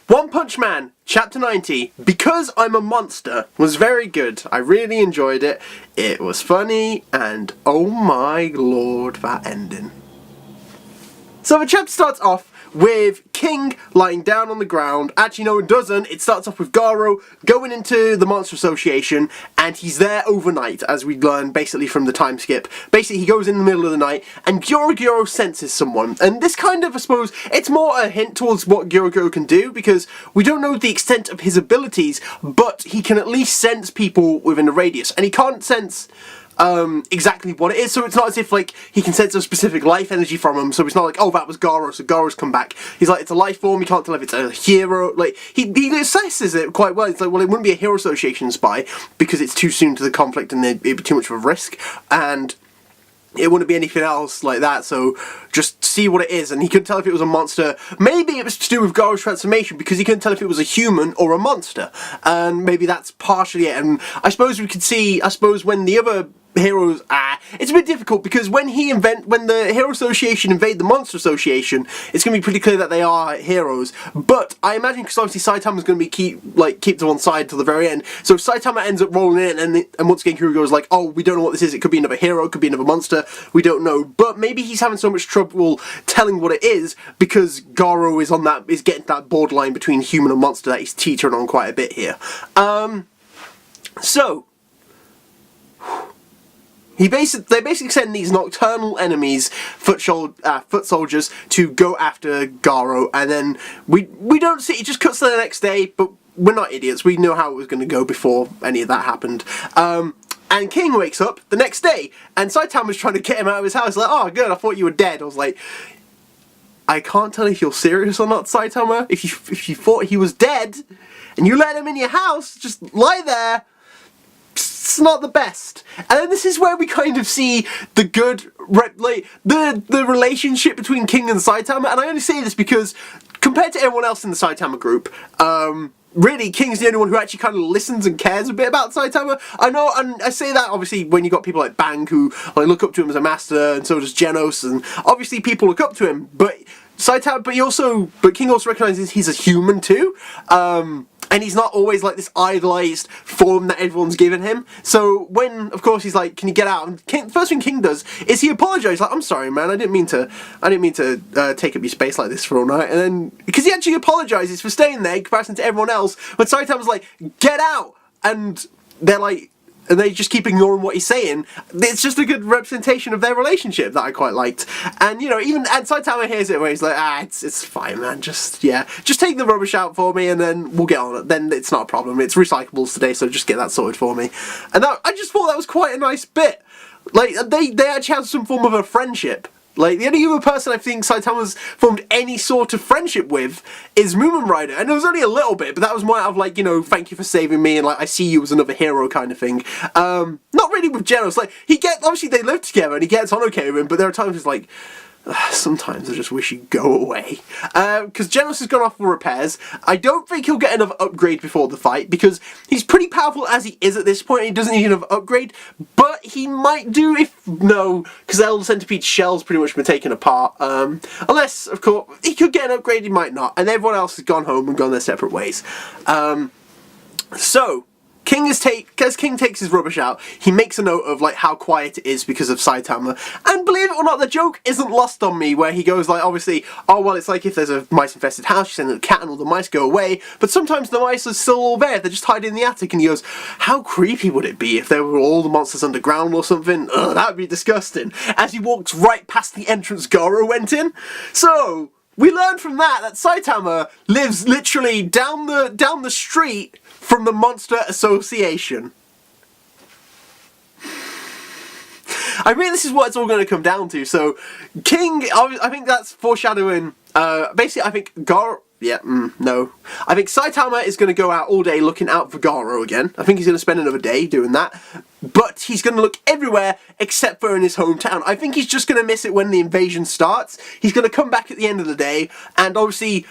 One Punch Man, Chapter 90, Because I'm a Monster, was very good. I really enjoyed it. It was funny, and oh my lord, that ending. So the chapter starts off with King lying down on the ground. Actually, no, it doesn't. It starts off with Garo going into the Monster Association, and he's there overnight, as we learn basically from the time skip. Basically, he goes in the middle of the night, and Gyorogoro senses someone. And this kind of, I suppose, it's more a hint towards what Gyorogoro can do, because we don't know the extent of his abilities, but he can at least sense people within a radius. And he can't sense exactly what it is, so it's not as if like he can sense a specific life energy from him, so it's not like, oh, that was Garo, so Garo's come back. He's like, it's a life form, he can't tell if it's a hero, like, he assesses it quite well. It's like, well, it wouldn't be a Hero Association spy, because it's too soon to the conflict and it'd be too much of a risk, and it wouldn't be anything else like that, so just see what it is. And he couldn't tell if it was a monster. Maybe it was to do with Garo's transformation, because he couldn't tell if it was a human or a monster, and maybe that's partially it. And I suppose we could see, when the other heroes, it's a bit difficult, because when the Hero Association invade the Monster Association, it's going to be pretty clear that they are heroes. But I imagine, because obviously Saitama's going to be keep to one side till the very end, so if Saitama ends up rolling in, and once again Kurogo's like, oh, we don't know what this is, it could be another hero, it could be another monster, we don't know. But maybe he's having so much trouble telling what it is, because Garo is getting to that borderline between human and monster that he's teetering on quite a bit here. They basically send these nocturnal enemies, foot soldiers, to go after Garo, and then we don't see, it just cuts to the next day, but we're not idiots, we know how it was going to go before any of that happened. And King wakes up the next day, and Saitama's trying to get him out of his house, like, oh good, I thought you were dead. I was like, I can't tell if you're serious or not, Saitama. If you thought he was dead, and you let him in your house, just lie there, it's not the best. And then this is where we kind of see the good, like, the relationship between King and Saitama, and I only say this because, compared to everyone else in the Saitama group, really, King's the only one who actually kind of listens and cares a bit about Saitama. I know, and I say that, obviously, when you got people like Bang, who like, look up to him as a master, and so does Genos, and obviously people look up to him, but King also recognises he's a human too, and he's not always like this idolised form that everyone's given him. So when, of course, he's like, "Can you get out?" And first thing King does is he apologises, like, "I'm sorry, man. I didn't mean to take up your space like this for all night." And then because he actually apologises for staying there in comparison to everyone else, but Saitama's like, "Get out!" and they're like. And they just keep ignoring what he's saying. It's just a good representation of their relationship that I quite liked. And, you know, and Saitama hears it where he's like, it's fine, man, just take the rubbish out for me and then we'll get on it. Then it's not a problem. It's recyclables today, so just get that sorted for me. And I just thought that was quite a nice bit. Like, they actually have some form of a friendship. Like, the only other person I think Saitama's formed any sort of friendship with is Moomin Rider. And it was only a little bit, but that was more out of, like, you know, thank you for saving me, and, like, I see you as another hero kind of thing. Not really with Genos. Like, obviously they live together, and he gets on okay with him, but there are times he's like, sometimes I just wish he'd go away. Because Genos has gone off for repairs. I don't think he'll get another upgrade before the fight, because he's pretty powerful as he is at this point, and he doesn't need another upgrade, but he might do because Elder Centipede's shell's pretty much been taken apart. Unless, of course, he could get an upgrade, he might not, and everyone else has gone home and gone their separate ways. As King takes his rubbish out, he makes a note of like how quiet it is because of Saitama, and believe it or not, the joke isn't lost on me, where he goes like, obviously, oh well, it's like if there's a mice-infested house, you send the cat and all the mice go away, but sometimes the mice are still all there, they're just hiding in the attic, and he goes, how creepy would it be if there were all the monsters underground or something? Ugh, that would be disgusting, as he walks right past the entrance Garo went in. So we learn from that Saitama lives literally down the street from the Monster Association. I mean, this is what it's all going to come down to. So, King, I think that's foreshadowing. Basically, I think no. I think Saitama is going to go out all day looking out for Garo again. I think he's going to spend another day doing that. But he's going to look everywhere except for in his hometown. I think he's just going to miss it when the invasion starts. He's going to come back at the end of the day, and obviously,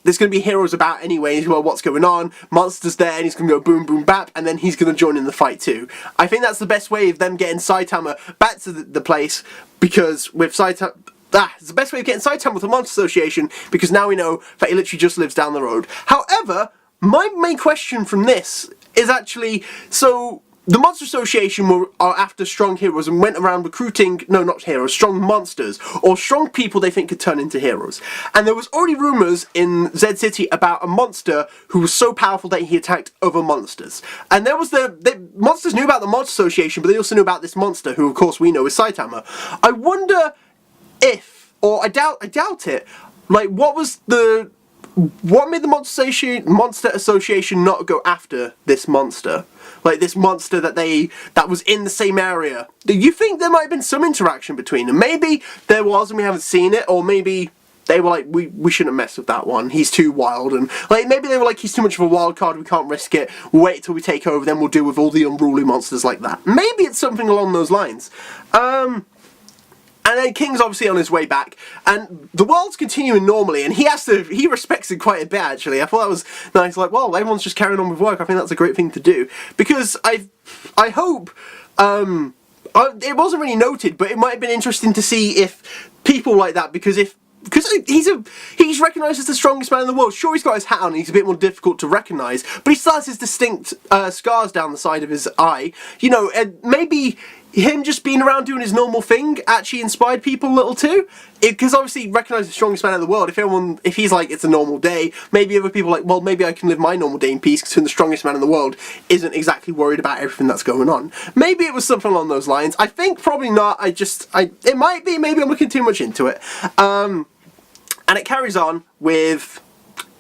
there's going to be heroes about anyway. He's going, well, what's going on? Monster's there, and he's going to go boom, boom, bap, and then he's going to join in the fight too. I think that's the best way of them getting Saitama back to the place, because with Saitama, it's the best way of getting Saitama with the Monster Association, because now we know that he literally just lives down the road. However, my main question from this is actually, so the Monster Association are after strong heroes and went around recruiting, no, not heroes, strong monsters, or strong people they think could turn into heroes. And there was already rumours in Zed City about a monster who was so powerful that he attacked other monsters. And there was the monsters knew about the Monster Association, but they also knew about this monster, who of course we know is Saitama. I wonder if, or I doubt it, like what made the Monster Association not go after this monster? Like this monster that was in the same area. Do you think there might have been some interaction between them? Maybe there was and we haven't seen it, or maybe they were like, we shouldn't mess with that one, he's too wild, and like maybe they were like, he's too much of a wild card, we can't risk it, we'll wait till we take over, then we'll deal with all the unruly monsters like that. Maybe it's something along those lines. And then King's obviously on his way back, and the world's continuing normally, and he respects it quite a bit, actually. I thought that was nice, like, well, everyone's just carrying on with work. I think that's a great thing to do. Because I hope, it wasn't really noted, but it might have been interesting to see if people like that, because he's recognised as the strongest man in the world. Sure, he's got his hat on and he's a bit more difficult to recognise, but he still has his distinct scars down the side of his eye. You know, and maybe him just being around doing his normal thing actually inspired people a little too. Because obviously recognised the strongest man in the world, if he's like, it's a normal day, maybe other people are like, well, maybe I can live my normal day in peace, because the strongest man in the world isn't exactly worried about everything that's going on. Maybe it was something along those lines. I think probably not. It might be, maybe I'm looking too much into it. And it carries on with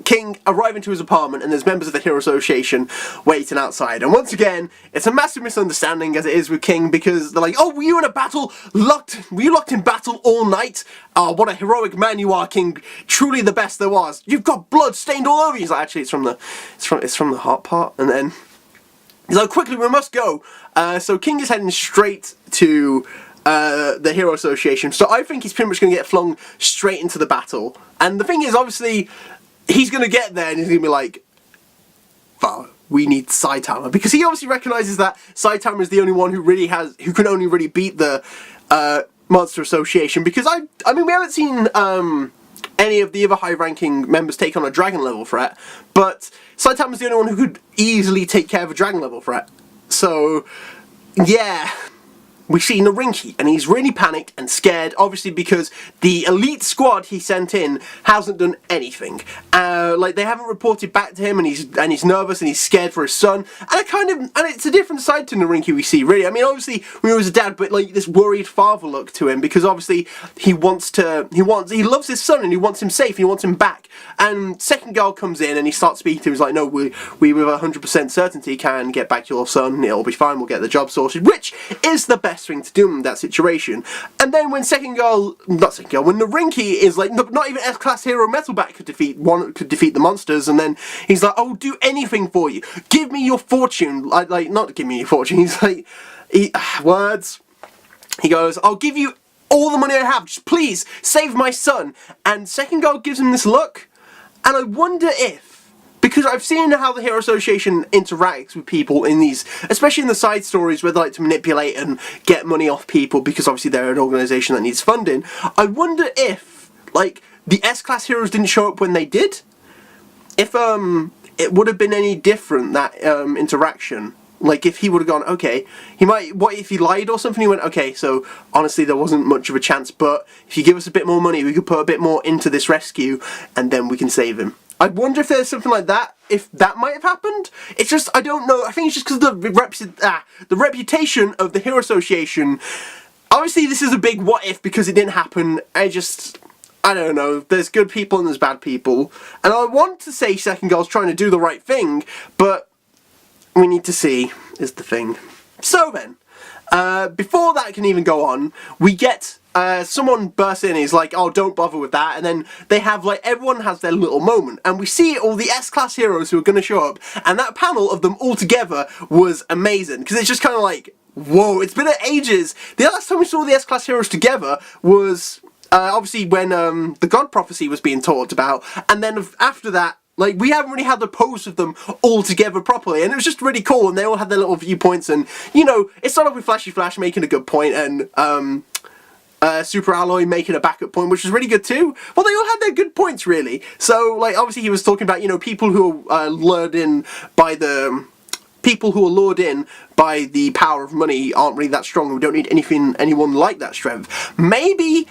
King arriving to his apartment, and there's members of the Hero Association waiting outside. And once again, it's a massive misunderstanding, as it is with King, because they're like, oh, were you in a battle? Were you locked in battle all night? Oh, what a heroic man you are, King. Truly the best there was. You've got blood stained all over you. He's like, actually, it's from the heart part. And then he's like, quickly, we must go. So King is heading straight to the Hero Association. So I think he's pretty much going to get flung straight into the battle. And the thing is, obviously, he's going to get there and he's going to be like, well, we need Saitama. Because he obviously recognises that Saitama is the only one who can only really beat the Monster Association. Because, I mean, we haven't seen any of the other high-ranking members take on a dragon level threat. But Saitama's the only one who could easily take care of a dragon level threat. So, yeah. We see Narinki, and he's really panicked and scared, obviously because the elite squad he sent in hasn't done anything. Like, they haven't reported back to him, and he's nervous and he's scared for his son. And it's a different side to Narinki we see, really. I mean, obviously we know he's a dad, but like this worried father look to him, because obviously he loves his son and he wants him safe, and he wants him back. And Second Girl comes in and he starts speaking to him. He's like, no, we with 100% certainty can get back your son. It'll be fine. We'll get the job sorted, which is the best thing to do in that situation. And then when when Narinki is like, not even S-Class Hero Metalbat could defeat the monsters, and then he's like, oh, do anything for you. Give me your fortune. Like not give me your fortune. He's like, words. He goes, I'll give you all the money I have. Just please save my son. And Second Girl gives him this look, and I wonder if, because I've seen how the Hero Association interacts with people in these, especially in the side stories where they like to manipulate and get money off people because obviously they're an organisation that needs funding. I wonder if, like, the S-Class heroes didn't show up when they did, if it would have been any different, that interaction. Like, if he would have gone, okay, what if he lied or something? He went, okay, so honestly there wasn't much of a chance, but if you give us a bit more money, we could put a bit more into this rescue, and then we can save him. I wonder if there's something like that, if that might have happened. It's just, I don't know, I think it's just because the reputation of the Hero Association. Obviously this is a big what if because it didn't happen. I don't know, there's good people and there's bad people. And I want to say Second Girl's trying to do the right thing, but we need to see, is the thing. So then, before that can even go on, we get someone bursts in and is like, oh, don't bother with that, and then they have, like, everyone has their little moment, and we see all the S-Class heroes who are going to show up, and that panel of them all together was amazing, because it's just kind of like, whoa, it's been ages. The last time we saw the S-Class heroes together was, obviously, when the God Prophecy was being talked about, and then after that, like, we haven't really had the pose of them all together properly, and it was just really cool, and they all had their little viewpoints, and, you know, it started with Flashy Flash making a good point, and, Super Alloy making a backup point, which was really good too. Well, they all had their good points, really. So, like, obviously he was talking about, you know, people who are lured in by the... People who are lured in by the power of money aren't really that strong. We don't need anyone like that strength. Maybe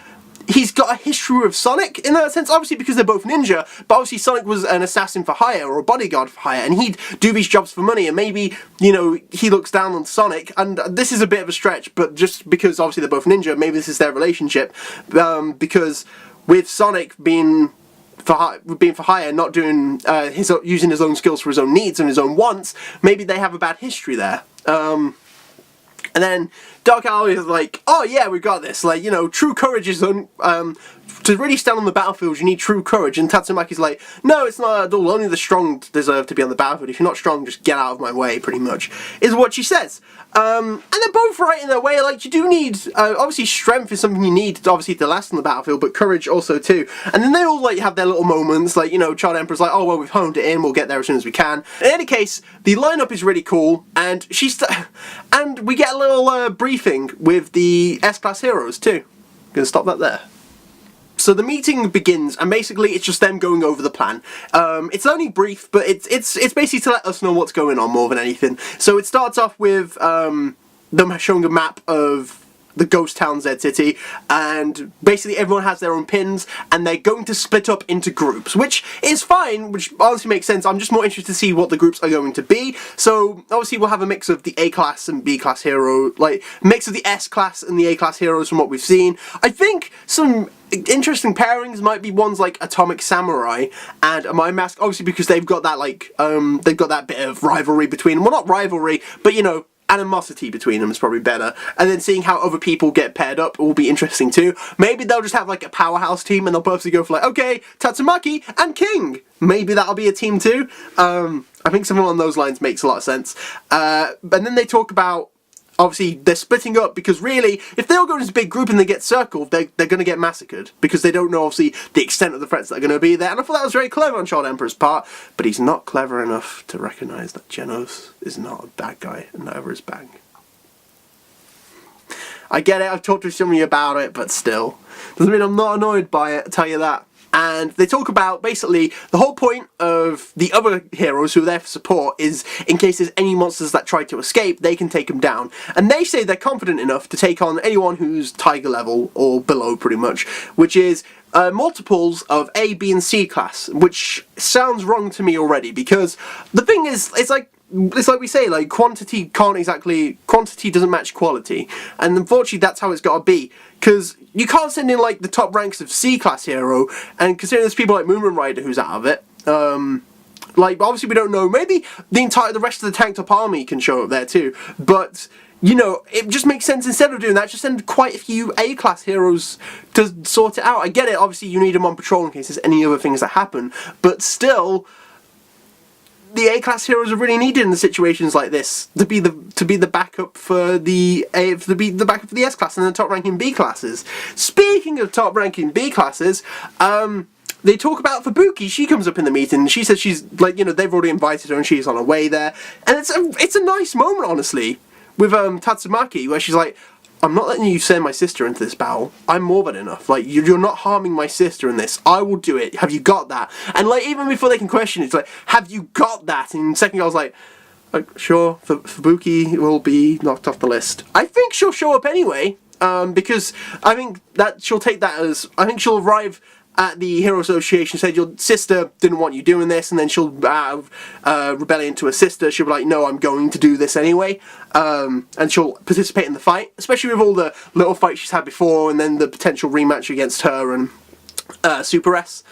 he's got a history with Sonic in that sense, obviously because they're both ninja, but obviously Sonic was an assassin for hire, or a bodyguard for hire, and he'd do these jobs for money, and maybe, you know, he looks down on Sonic, and this is a bit of a stretch, but just because obviously they're both ninja, maybe this is their relationship, because with Sonic being for hire, not doing using his own skills for his own needs and his own wants, maybe they have a bad history there. And then Dark Alloy is like, oh yeah, we got this. Like, you know, true courage is to really stand on the battlefield, you need true courage. And Tatsumaki's like, no, it's not at all. Only the strong deserve to be on the battlefield. If you're not strong, just get out of my way, pretty much, is what she says. And they're both right in their way. Like, you do need, obviously strength is something you need, obviously, to last on the battlefield, but courage also too. And then they all, like, have their little moments, like, you know, Child Emperor's like, oh, well, we've honed it in, we'll get there as soon as we can. In any case, the lineup is really cool, and and we get a little briefing with the S-Class heroes too. Gonna stop that there. So the meeting begins, and basically it's just them going over the plan. It's only brief, but it's basically to let us know what's going on more than anything. So it starts off with them showing a map of the ghost town Zed City, and basically everyone has their own pins, and they're going to split up into groups, which is fine, which honestly makes sense. I'm just more interested to see what the groups are going to be. So obviously we'll have a mix of the A-Class and B-Class hero, like mix of the S-Class and the A-Class heroes from what we've seen. I think some interesting pairings might be ones like Atomic Samurai and a Mind Mask, obviously because they've got that, like, they've got that bit of rivalry between them. Well, not rivalry, but, you know, animosity between them is probably better. And then seeing how other people get paired up will be interesting too. Maybe they'll just have like a powerhouse team and they'll purposely go for like, okay, Tatsumaki and King. Maybe that'll be a team too. I think something along those lines makes a lot of sense. And then they talk about, obviously, they're splitting up because really, if they all go in this big group and they get circled, they're going to get massacred because they don't know, obviously, the extent of the threats that are going to be there. And I thought that was very clever on Child Emperor's part, but he's not clever enough to recognise that Genos is not a bad guy, and neither is Bang. I get it, I've talked to some of you about it, but still. Doesn't mean I'm not annoyed by it, I'll tell you that. And they talk about, basically, the whole point of the other heroes who are there for support is, in case there's any monsters that try to escape, they can take them down. And they say they're confident enough to take on anyone who's Tiger level, or below pretty much, which is multiples of A, B, and C class, which sounds wrong to me already, because the thing is, it's like we say, like, quantity doesn't match quality, and unfortunately that's how it's got to be, because you can't send in, like, the top ranks of C-class hero, and considering there's people like Moonman Rider who's out of it, like, obviously we don't know, maybe the rest of the Tank Top Army can show up there too, but, you know, it just makes sense, instead of doing that, just send quite a few A-class heroes to sort it out. I get it, obviously you need them on patrol in case there's any other things that happen, but still, the A-class heroes are really needed in situations like this to be the backup for the backup for the S-class and the top-ranking B-classes. Speaking of top-ranking B-classes, they talk about Fubuki. She comes up in the meeting and she says she's, like, you know, they've already invited her and she's on her way there, and it's a nice moment, honestly, with Tatsumaki, where she's like, I'm not letting you send my sister into this battle. I'm more than enough. Like, you're not harming my sister in this. I will do it. Have you got that? And, like, even before they can question it, it's like, have you got that? And second I was like, sure, Fubuki will be knocked off the list. I think she'll show up anyway, because I think that she'll take that as, I think she'll arrive at the Hero Association, said your sister didn't want you doing this, and then she'll have rebellion to her sister. She'll be like, no, I'm going to do this anyway, and she'll participate in the fight, especially with all the little fights she's had before, and then the potential rematch against her and Super S.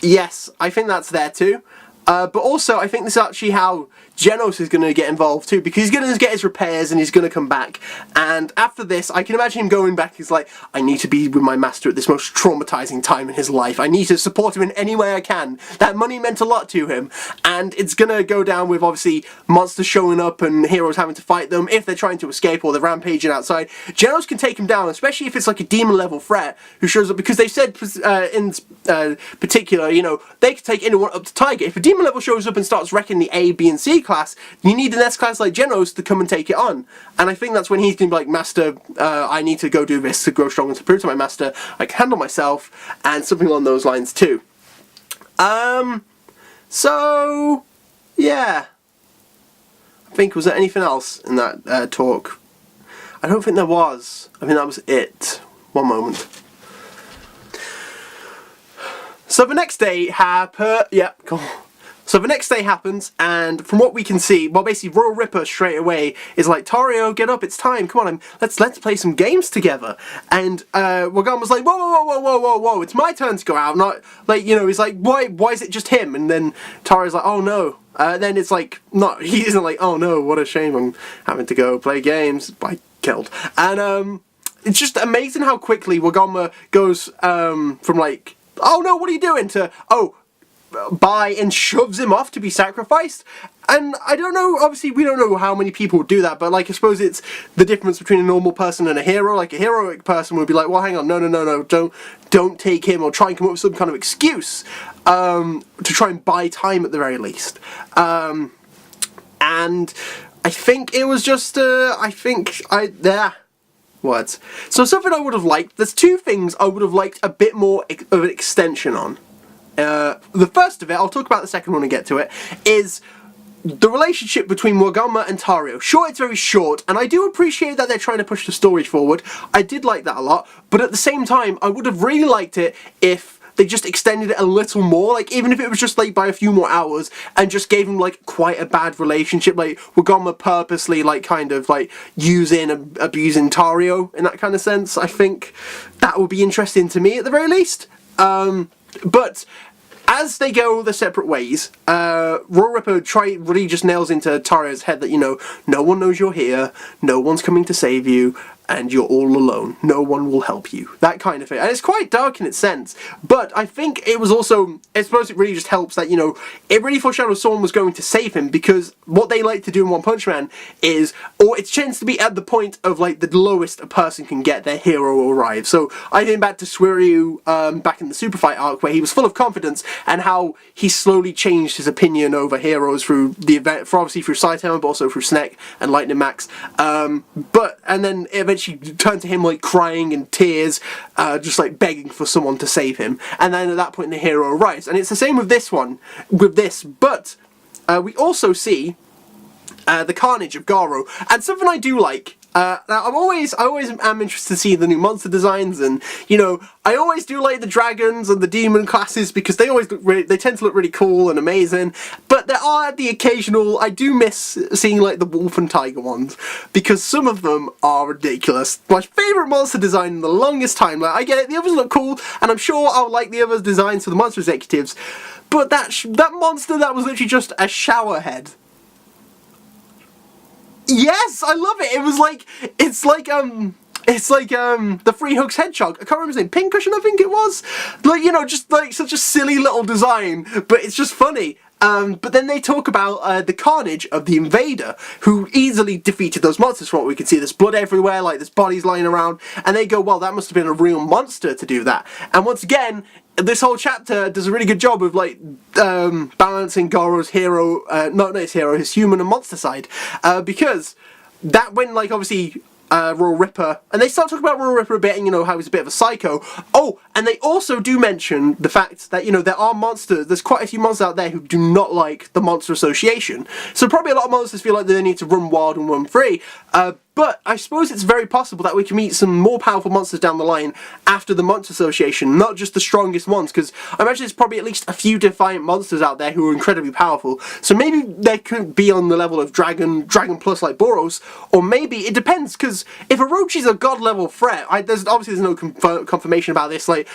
Yes, I think that's there too. But also, I think this is actually how Genos is going to get involved too, because he's going to get his repairs and he's going to come back. And after this, I can imagine him going back. He's like, I need to be with my master at this most traumatizing time in his life. I need to support him in any way I can. That money meant a lot to him. And it's going to go down with, obviously, monsters showing up and heroes having to fight them if they're trying to escape or they're rampaging outside. Genos can take him down, especially if it's like a demon level threat who shows up, because they said in particular, you know, they could take anyone up to Tiger. If a demon level shows up and starts wrecking the A, B, and C S-Class, you need an S-Class like Genos to come and take it on. And I think that's when he's going to be like, Master, I need to go do this to grow stronger, to prove to my master I can handle myself, and something along those lines too. So, yeah. I think, was there anything else in that talk? I don't think there was. I think that was it. One moment. So the next day So the next day happens, and from what we can see, well, basically Royal Ripper straight away is like, Tario, get up, it's time, come on, let's play some games together. And Wagon was like, whoa, it's my turn to go out, not, like, you know, he's like, why is it just him? And then Tario's like, oh no. Then it's like, not, he isn't like, oh no, what a shame, I'm having to go play games. I killed. And it's just amazing how quickly Wagoma goes from like, oh no, what are you doing, to, oh, bye, and shoves him off to be sacrificed. And I don't know, obviously we don't know how many people do that, but like, I suppose it's the difference between a normal person and a hero. Like, a heroic person would be like, well, hang on, no, don't take him, or try and come up with some kind of excuse to try and buy time at the very least. And I think it was just, words. So something I would have liked, there's two things I would have liked a bit more of an extension on. The first of it, I'll talk about the second one and get to it, is the relationship between Wagoma and Tario. Sure, it's very short, and I do appreciate that they're trying to push the story forward. I did like that a lot, but at the same time, I would have really liked it if they just extended it a little more, like, even if it was just, like, by a few more hours, and just gave him, like, quite a bad relationship, like, Wagoma purposely, like, kind of, like, using, abusing Tario, in that kind of sense. I think that would be interesting to me, at the very least. But as they go their separate ways, Royal Ripper really just nails into Tario's head that, you know, no one knows you're here, no one's coming to save you, and you're all alone. No one will help you. That kind of thing. And it's quite dark in its sense, but I think it was also, I suppose it really just helps that, you know, it really foreshadows someone was going to save him, because what they like to do in One Punch Man is, or it tends to be at the point of, like, the lowest a person can get, their hero arrives. So I think back to Suiryu back in the Super Fight arc, where he was full of confidence, and how he slowly changed his opinion over heroes through the event, obviously through Saitama, but also through Snek and Lightning Max. And then eventually turned to him, like, crying in tears, just like begging for someone to save him. And then at that point the hero arrives. And it's the same with this one, but we also see the carnage of Garo. And something I do like, now I always am interested to see the new monster designs, and, you know, I always do like the dragons and the demon classes, because they always look they tend to look really cool and amazing. But there are the occasional, I do miss seeing, like, the wolf and tiger ones, because some of them are ridiculous. My favourite monster design in the longest time. Like, I get it, the others look cool, and I'm sure I'll like the others' designs for the monster executives, but that monster that was literally just a shower head. Yes, I love it. It was like, it's like the Three Hooks Hedgehog. I can't remember his name. Pincushion, I think it was. Like, you know, just like such a silly little design, but it's just funny. But then they talk about the carnage of the Invader, who easily defeated those monsters. From what we can see, there's blood everywhere, like there's bodies lying around, and they go, well, that must have been a real monster to do that. And once again, this whole chapter does a really good job of, like, balancing Garo's hero, not his hero, his human and monster side, because that, when, like, obviously Royal Ripper, and they start talking about Royal Ripper a bit, and, you know, how he's a bit of a psycho. Oh, and they also do mention the fact that, you know, there are monsters, there's quite a few monsters out there who do not like the Monster Association. So probably a lot of monsters feel like they need to run wild and run free. But I suppose it's very possible that we can meet some more powerful monsters down the line after the Monster Association, not just the strongest ones, because I imagine there's probably at least a few defiant monsters out there who are incredibly powerful. So maybe they could be on the level of Dragon Plus like Boros, or maybe, it depends, because if Orochi's a god level threat, there's no confirmation about this, like,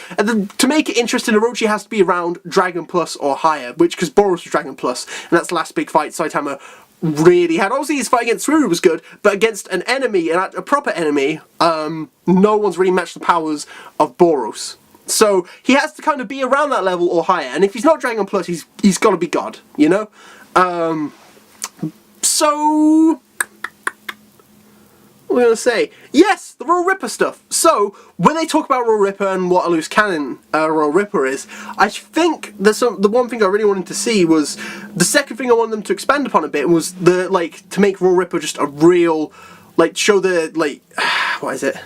to make it interesting, Orochi has to be around Dragon Plus or higher, because Boros was Dragon Plus, and that's the last big fight Saitama really had. Obviously his fight against Suiryu was good, but against an enemy, a proper enemy, no one's really matched the powers of Boros. So he has to kind of be around that level or higher, and if he's not Dragon Plus, he's got to be God, you know? So What was I going to say? Yes, the Royal Ripper stuff. So, when they talk about Royal Ripper and what a loose cannon Royal Ripper is, I think the one thing I really wanted to see was, the second thing I wanted them to expand upon a bit was to make Royal Ripper just a real, show the, what is it?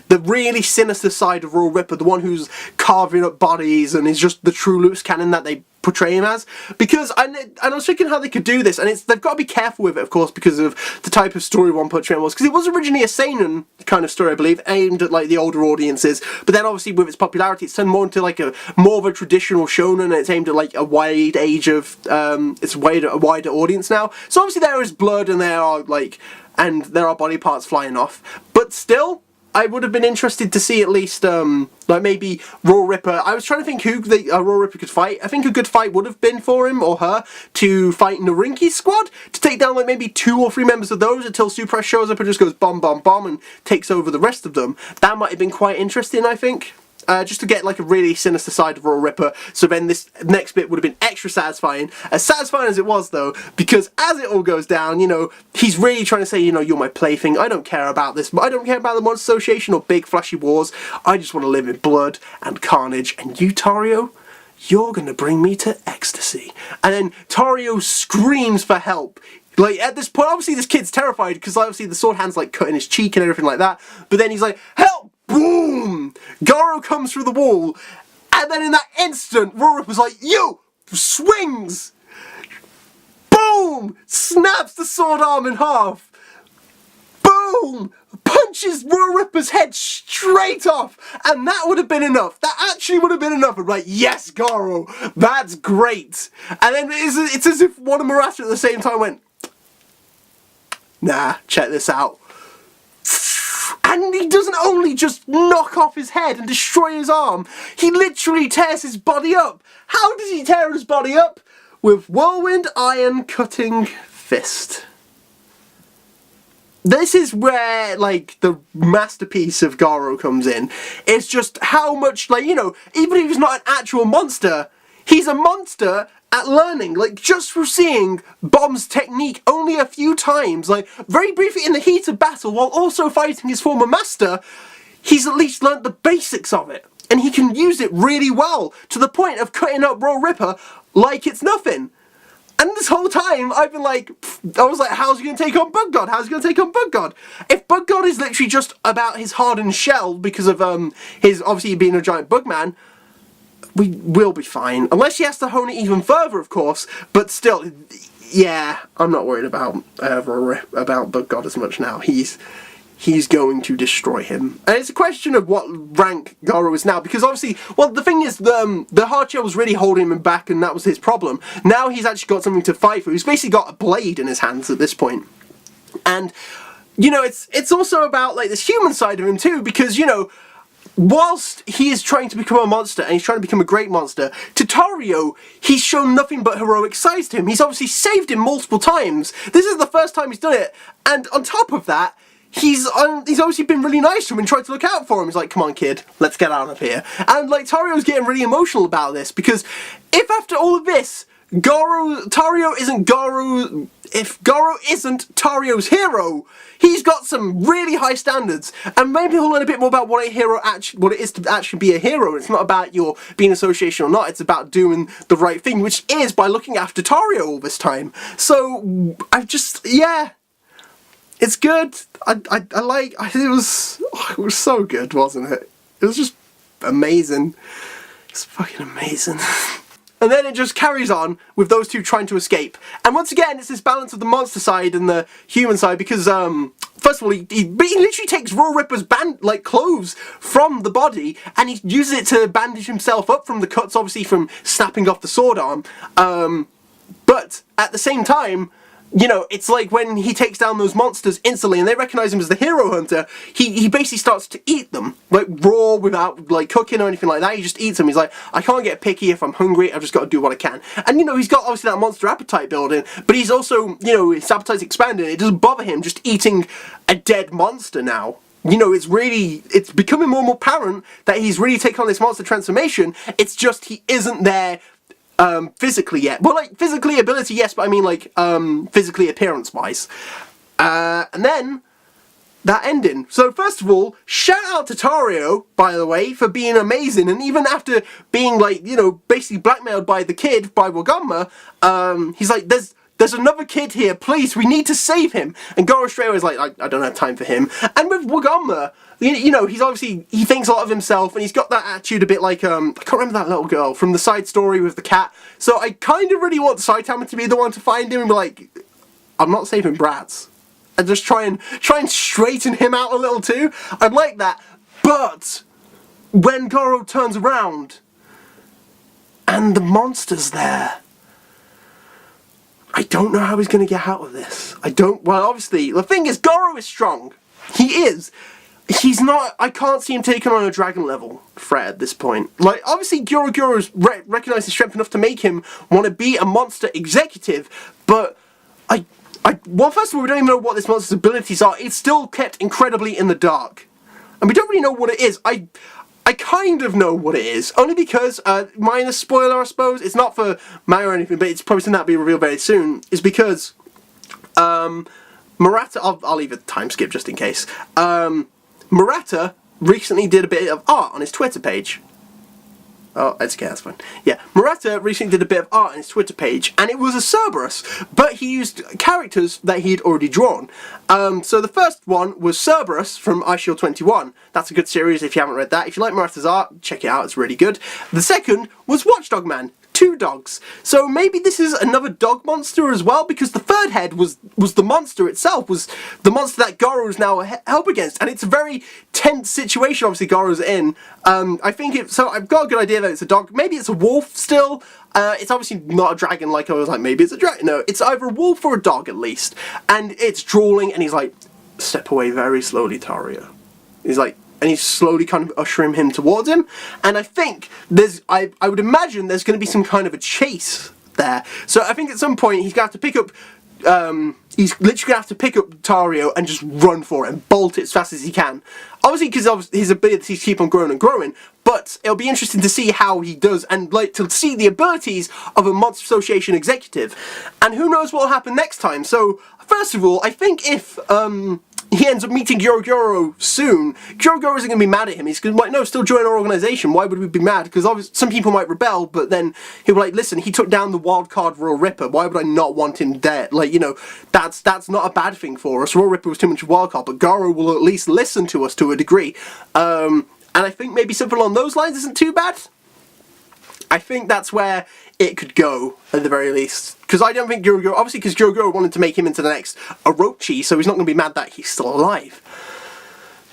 The really sinister side of Royal Ripper, the one who's carving up bodies and is just the true loose cannon that they portray him as. Because I was thinking how they could do this, and they've got to be careful with it, of course, because of the type of story One Punch Man was. Because it was originally a seinen kind of story, I believe, aimed at the older audiences. But then obviously with its popularity, it's turned more into more of a traditional shonen, and it's aimed at a wide age of a wider audience now. So obviously there is blood and there are body parts flying off, but still, I would have been interested to see at least, maybe Royal Ripper. I was trying to think who Royal Ripper could fight. I think a good fight would have been for him or her to fight Narinki's squad, to take down maybe 2 or 3 members of those until Supra shows up and just goes bomb, bomb, bomb and takes over the rest of them. That might have been quite interesting, I think. Just to get a really sinister side of Royal Ripper, so then this next bit would have been extra satisfying. As satisfying as it was though, because as it all goes down, he's really trying to say, you're my plaything, I don't care about this, I don't care about the Monster Association or big flashy wars, I just want to live in blood and carnage, and you, Tario, you're gonna bring me to ecstasy. And then Tario screams for help. At this point, obviously this kid's terrified, because obviously the sword hand's cutting his cheek and everything like that, but then he's like, help! Boom! Garo comes through the wall, and then in that instant, Royal Ripper's like, you! Swings! Boom! Snaps the sword arm in half. Boom! Punches Royal Ripper's head straight off, and that would have been enough. That actually would have been enough. I'm like, yes, Garo, that's great. And then it's as if one of Murata at the same time went, nah, check this out. And he doesn't only just knock off his head and destroy his arm, he literally tears his body up. How does he tear his body up? With Whirlwind Iron Cutting Fist. This is where, the masterpiece of Garo comes in. It's just how much, even if he's not an actual monster, he's a monster at learning, just for seeing Bomb's technique only a few times, very briefly in the heat of battle, while also fighting his former master, he's at least learnt the basics of it. And he can use it really well, to the point of cutting up Royal Ripper like it's nothing. And this whole time, I've been I was like, how's he going to take on Bug God? How's he going to take on Bug God? If Bug God is literally just about his hardened shell, because of his obviously being a giant bug man, we will be fine. Unless he has to hone it even further, of course. But still, yeah, I'm not worried about Bug God as much now. He's going to destroy him. And it's a question of what rank Garo is now. Because obviously, well, the thing is, the hard shell was really holding him back, and that was his problem. Now he's actually got something to fight for. He's basically got a blade in his hands at this point. And, it's also about, this human side of him too. Because, whilst he is trying to become a monster, and he's trying to become a great monster, to Tario, he's shown nothing but heroic sides to him. He's obviously saved him multiple times. This is the first time he's done it, and on top of that, he's obviously been really nice to him and tried to look out for him. He's like, come on kid, let's get out of here. And Tario's getting really emotional about this, because if after all of this, if Garo isn't Tario's hero, he's got some really high standards, and maybe he'll learn a bit more about what it is to actually be a hero. It's not about your being association or not, it's about doing the right thing, which is by looking after Tario all this time. So, it's good. It was so good, wasn't it? It was just amazing. It's fucking amazing. And then it just carries on with those two trying to escape. And once again, it's this balance of the monster side and the human side, because, first of all, he literally takes Royal Ripper's clothes from the body, and he uses it to bandage himself up from the cuts, obviously, from snapping off the sword arm. But, at the same time, it's like when he takes down those monsters instantly and they recognize him as the hero hunter, he basically starts to eat them, raw, without, cooking or anything like that. He just eats them. He's like, I can't get picky if I'm hungry, I've just got to do what I can. And, he's got, obviously, that monster appetite building, but he's also, his appetite's expanding. It doesn't bother him just eating a dead monster now. It's becoming more and more apparent that he's really taken on this monster transformation. It's just he isn't there physically yet. Well, physically ability, yes, but I mean, physically appearance-wise. And then, that ending. So first of all, shout out to Tario, by the way, for being amazing, and even after being like, you know, basically blackmailed by the kid, by Wagamma, he's like, there's another kid here, please, we need to save him. And Goro straight away is like, I don't have time for him. And with Wagamma, you know, he's obviously, he thinks a lot of himself, and he's got that attitude a bit like, I can't remember that little girl from the side story with the cat. So I kind of really want Saitama to be the one to find him and be like, I'm not saving Bratz. And just try and straighten him out a little too. I'd like that. But when Goro turns around and the monster's there, I don't know how he's going to get out of this. Well, obviously, the thing is, Goro is strong. He is. He's not, I can't see him taking on a dragon level threat at this point. Like, obviously, Goro's recognized his strength enough to make him want to be a monster executive, but well, first of all, we don't even know what this monster's abilities are. It's still kept incredibly in the dark. And we don't really know what it is. I kind of know what it is, only because, minor spoiler, I suppose, it's not for Maya or anything, but it's probably something that'll be revealed very soon, is because, Murata, I'll leave a time skip just in case. Murata recently did a bit of art on his Twitter page. Oh, it's okay, that's fine. Yeah, Murata recently did a bit of art on his Twitter page, and it was a Cerberus, but he used characters that he had already drawn. So the first one was Cerberus from Eyeshield 21. That's a good series if you haven't read that. If you like Murata's art, check it out, it's really good. The second was Watchdog Man. 2 dogs. So maybe this is another dog monster as well, because the third head was the monster itself, was the monster that Goro is now up against, and it's a very tense situation obviously Goro's in. I think so I've got a good idea that it's a dog, maybe it's a wolf still. It's obviously not a dragon, like I was like, maybe it's a dragon. No, it's either a wolf or a dog at least, and it's drooling, and he's like, step away very slowly, Tario. He's like, and he's slowly kind of ushering him towards him, and I think I would imagine there's going to be some kind of a chase there. So I think at some point he's going to have to pick up, he's literally going to have to pick up Tario and just run for it and bolt it as fast as he can. Obviously, because his abilities keep on growing and growing, but it'll be interesting to see how he does, and like to see the abilities of a Monster Association executive. And who knows what will happen next time. So first of all, I think if he ends up meeting Goro soon, Goro isn't going to be mad at him. He's going to be like, no, still join our organisation. Why would we be mad? Because obviously some people might rebel, but then he'll be like, listen, he took down the wild card Royal Ripper. Why would I not want him dead? Like, you know, that's not a bad thing for us. Royal Ripper was too much of a wild card, but Goro will at least listen to us to a degree. And I think maybe something along those lines isn't too bad. I think that's where it could go, at the very least. Because I don't think Goro, obviously because Goro wanted to make him into the next Orochi, so he's not going to be mad that he's still alive.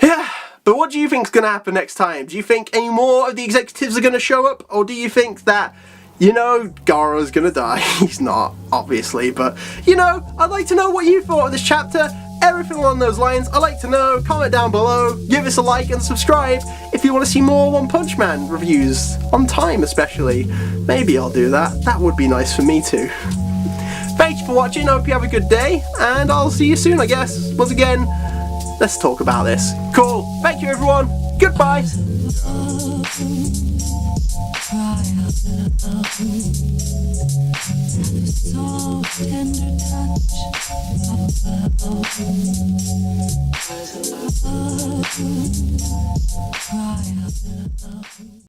Yeah, but what do you think's going to happen next time? Do you think any more of the executives are going to show up? Or do you think that, you know, Goro's going to die? He's not, obviously, but, you know, I'd like to know what you thought of this chapter. Everything along those lines, I'd like to know. Comment down below, give us a like and subscribe if you want to see more One Punch Man reviews, on time especially. Maybe I'll do that, that would be nice for me too. Thank you for watching, I hope you have a good day, and I'll see you soon I guess. Once again, let's talk about this. Cool, thank you everyone, goodbye! Soft, tender touch of love.